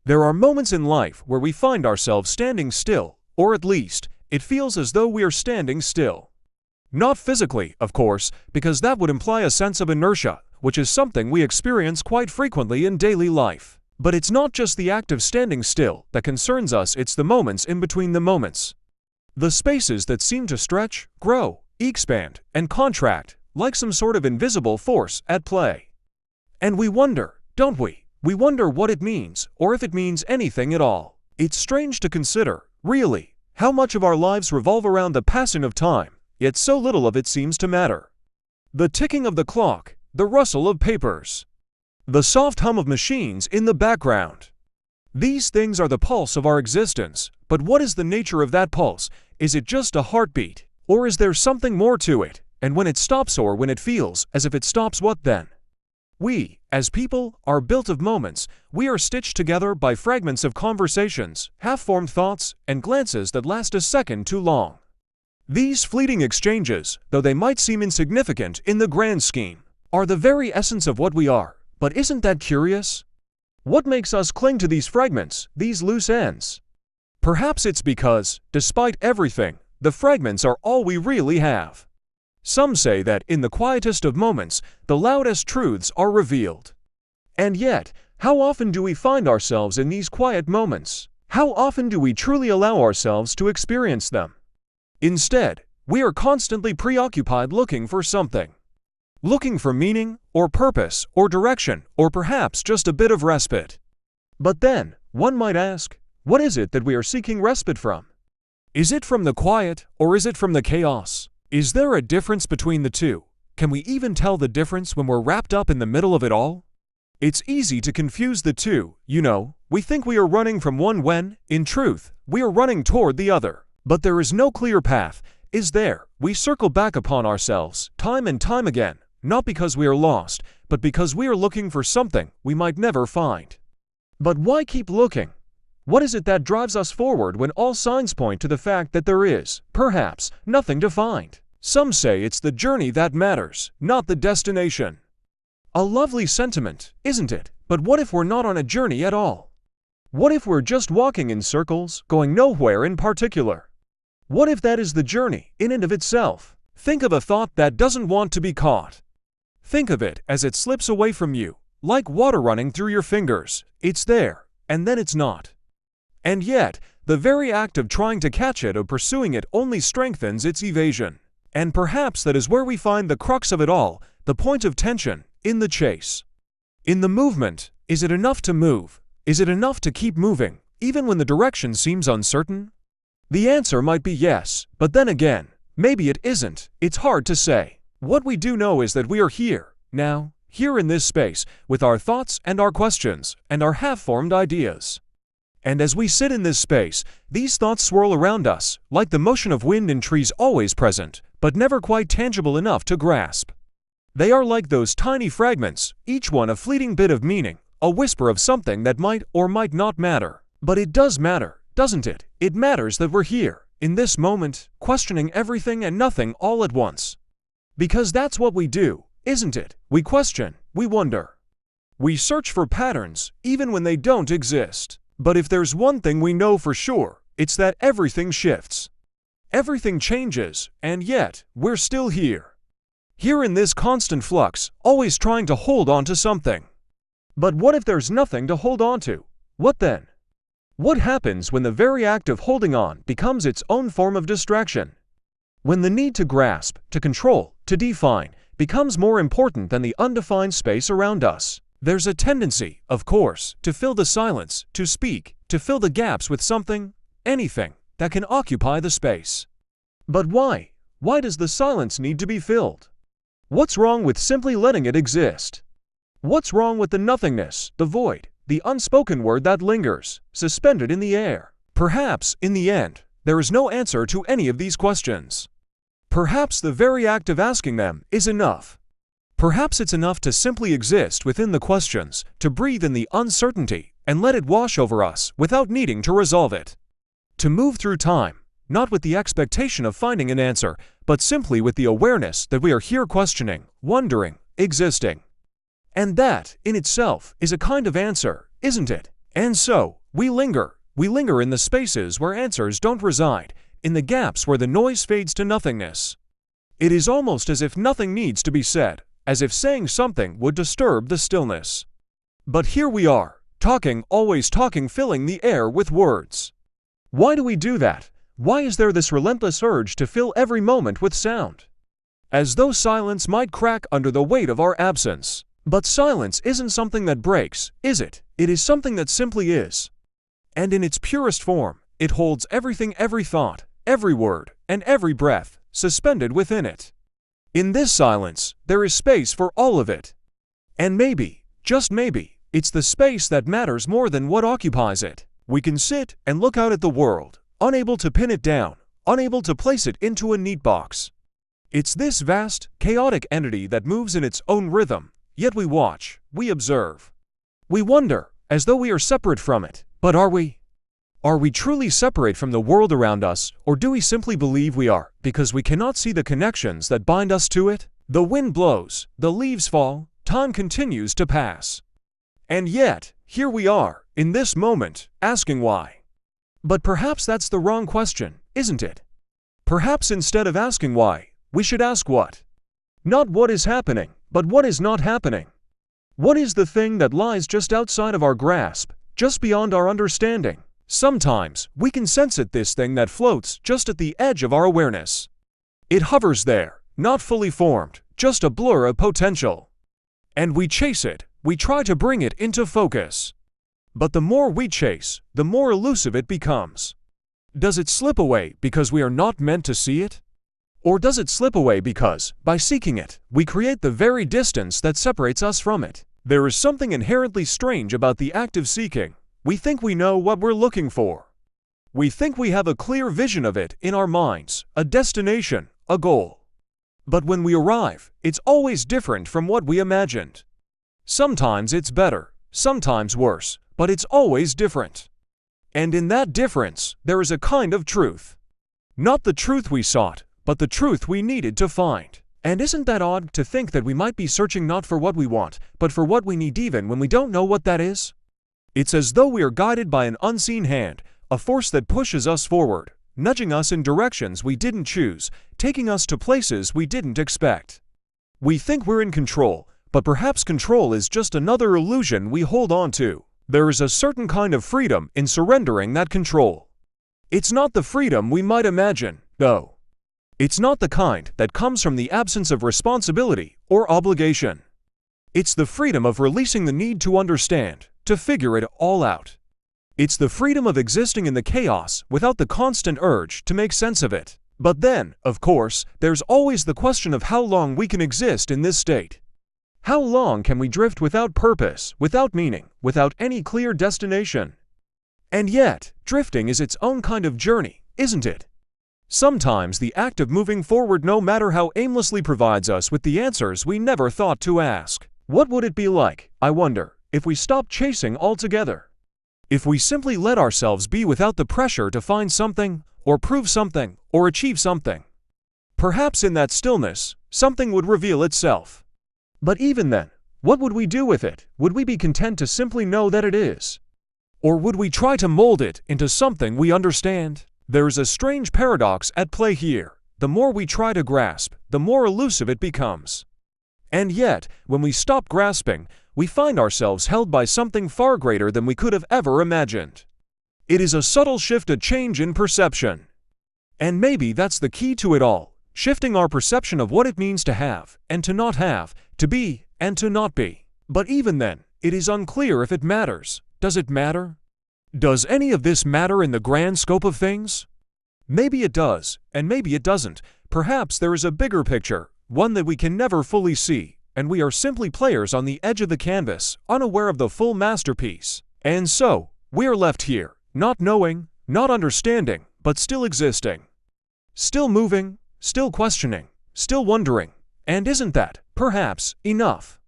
There are moments in life where we find ourselves standing still, or at least, it feels as though we are standing still. Not physically, of course, because that would imply a sense of inertia, which is something we experience quite frequently in daily life. But it's not just the act of standing still that concerns us, it's the moments in between the moments. The spaces that seem to stretch, grow, expand, and contract, like some sort of invisible force at play. And we wonder, don't we? We wonder what it means, or if it means anything at all. It's strange to consider, really, how much of our lives revolve around the passing of time, yet so little of it seems to matter. The ticking of the clock, the rustle of papers, the soft hum of machines in the background. These things are the pulse of our existence, but what is the nature of that pulse? Is it just a heartbeat? Or is there something more to it? And when it stops, or when it feels as if it stops, what then? We, as people, are built of moments. We are stitched together by fragments of conversations, half-formed thoughts, and glances that last a second too long. These fleeting exchanges, though they might seem insignificant in the grand scheme, are the very essence of what we are. But isn't that curious? What makes us cling to these fragments, these loose ends? Perhaps it's because, despite everything, the fragments are all we really have. Some say that in the quietest of moments, the loudest truths are revealed. And yet, how often do we find ourselves in these quiet moments? How often do we truly allow ourselves to experience them? Instead, we are constantly preoccupied looking for something. Looking for meaning, or purpose, or direction, or perhaps just a bit of respite. But then, one might ask, what is it that we are seeking respite from? Is it from the quiet, or is it from the chaos? Is there a difference between the two? Can we even tell the difference when we're wrapped up in the middle of it all? It's easy to confuse the two, you know. We think we are running from one when, in truth, we are running toward the other. But there is no clear path, is there? We circle back upon ourselves, time and time again, not because we are lost, but because we are looking for something we might never find. But why keep looking? What is it that drives us forward when all signs point to the fact that there is, perhaps, nothing to find? Some say it's the journey that matters, not the destination. A lovely sentiment, isn't it? But what if we're not on a journey at all? What if we're just walking in circles, going nowhere in particular? What if that is the journey, in and of itself? Think of a thought that doesn't want to be caught. Think of it as it slips away from you, like water running through your fingers. It's there, and then it's not. And yet, the very act of trying to catch it or pursuing it only strengthens its evasion. And perhaps that is where we find the crux of it all, the point of tension, in the chase. In the movement, is it enough to move? Is it enough to keep moving, even when the direction seems uncertain? The answer might be yes, but then again, maybe it isn't. It's hard to say. What we do know is that we are here, now, here in this space, with our thoughts and our questions, and our half-formed ideas. And as we sit in this space, these thoughts swirl around us, like the motion of wind in trees, always present, but never quite tangible enough to grasp. They are like those tiny fragments, each one a fleeting bit of meaning, a whisper of something that might or might not matter. But it does matter, doesn't it? It matters that we're here, in this moment, questioning everything and nothing all at once. Because that's what we do, isn't it? We question, we wonder. We search for patterns, even when they don't exist. But if there's one thing we know for sure, it's that everything shifts. Everything changes, and yet, we're still here. Here in this constant flux, always trying to hold on to something. But what if there's nothing to hold on to? What then? What happens when the very act of holding on becomes its own form of distraction? When the need to grasp, to control, to define, becomes more important than the undefined space around us? There's a tendency, of course, to fill the silence, to speak, to fill the gaps with something, anything, that can occupy the space. But why? Why does the silence need to be filled? What's wrong with simply letting it exist? What's wrong with the nothingness, the void, the unspoken word that lingers, suspended in the air? Perhaps, in the end, there is no answer to any of these questions. Perhaps the very act of asking them is enough. Perhaps it's enough to simply exist within the questions, to breathe in the uncertainty, and let it wash over us without needing to resolve it. To move through time, not with the expectation of finding an answer, but simply with the awareness that we are here questioning, wondering, existing. And that, in itself, is a kind of answer, isn't it? And so, we linger in the spaces where answers don't reside, in the gaps where the noise fades to nothingness. It is almost as if nothing needs to be said, as if saying something would disturb the stillness. But here we are, talking, always talking, filling the air with words. Why do we do that? Why is there this relentless urge to fill every moment with sound? As though silence might crack under the weight of our absence. But silence isn't something that breaks, is it? It is something that simply is. And in its purest form, it holds everything, every thought, every word, and every breath, suspended within it. In this silence, there is space for all of it. And maybe, just maybe, it's the space that matters more than what occupies it. We can sit and look out at the world, unable to pin it down, unable to place it into a neat box. It's this vast, chaotic entity that moves in its own rhythm, yet we watch, we observe. We wonder, as though we are separate from it. But are we? Are we truly separate from the world around us, or do we simply believe we are, because we cannot see the connections that bind us to it? The wind blows, the leaves fall, time continues to pass. And yet, here we are, in this moment, asking why. But perhaps that's the wrong question, isn't it? Perhaps instead of asking why, we should ask what. Not what is happening, but what is not happening. What is the thing that lies just outside of our grasp, just beyond our understanding? Sometimes, we can sense it, this thing that floats just at the edge of our awareness. It hovers there, not fully formed, just a blur of potential. And we chase it, we try to bring it into focus. But the more we chase, the more elusive it becomes. Does it slip away because we are not meant to see it? Or does it slip away because, by seeking it, we create the very distance that separates us from it? There is something inherently strange about the act of seeking. We think we know what we're looking for. We think we have a clear vision of it in our minds, a destination, a goal. But when we arrive, it's always different from what we imagined. Sometimes it's better, sometimes worse, but it's always different. And in that difference, there is a kind of truth. Not the truth we sought, but the truth we needed to find. And isn't that odd to think that we might be searching not for what we want, but for what we need even when we don't know what that is? It's as though we are guided by an unseen hand, a force that pushes us forward, nudging us in directions we didn't choose, taking us to places we didn't expect. We think we're in control, but perhaps control is just another illusion we hold on to. There is a certain kind of freedom in surrendering that control. It's not the freedom we might imagine, though. It's not the kind that comes from the absence of responsibility or obligation. It's the freedom of releasing the need to understand, to figure it all out. It's the freedom of existing in the chaos without the constant urge to make sense of it. But then, of course, there's always the question of how long we can exist in this state. How long can we drift without purpose, without meaning, without any clear destination? And yet, drifting is its own kind of journey, isn't it? Sometimes the act of moving forward, no matter how aimlessly, provides us with the answers we never thought to ask. What would it be like, I wonder, if we stopped chasing altogether? If we simply let ourselves be without the pressure to find something, or prove something, or achieve something? Perhaps in that stillness, something would reveal itself. But even then, what would we do with it? Would we be content to simply know that it is? Or would we try to mold it into something we understand? There is a strange paradox at play here. The more we try to grasp, the more elusive it becomes. And yet, when we stop grasping, we find ourselves held by something far greater than we could have ever imagined. It is a subtle shift, a change in perception. And maybe that's the key to it all, shifting our perception of what it means to have, and to not have, to be, and to not be. But even then, it is unclear if it matters. Does it matter? Does any of this matter in the grand scope of things? Maybe it does, and maybe it doesn't. Perhaps there is a bigger picture, one that we can never fully see, and we are simply players on the edge of the canvas, unaware of the full masterpiece. And so, we are left here, not knowing, not understanding, but still existing. Still moving, still questioning, still wondering. And isn't that, perhaps, enough?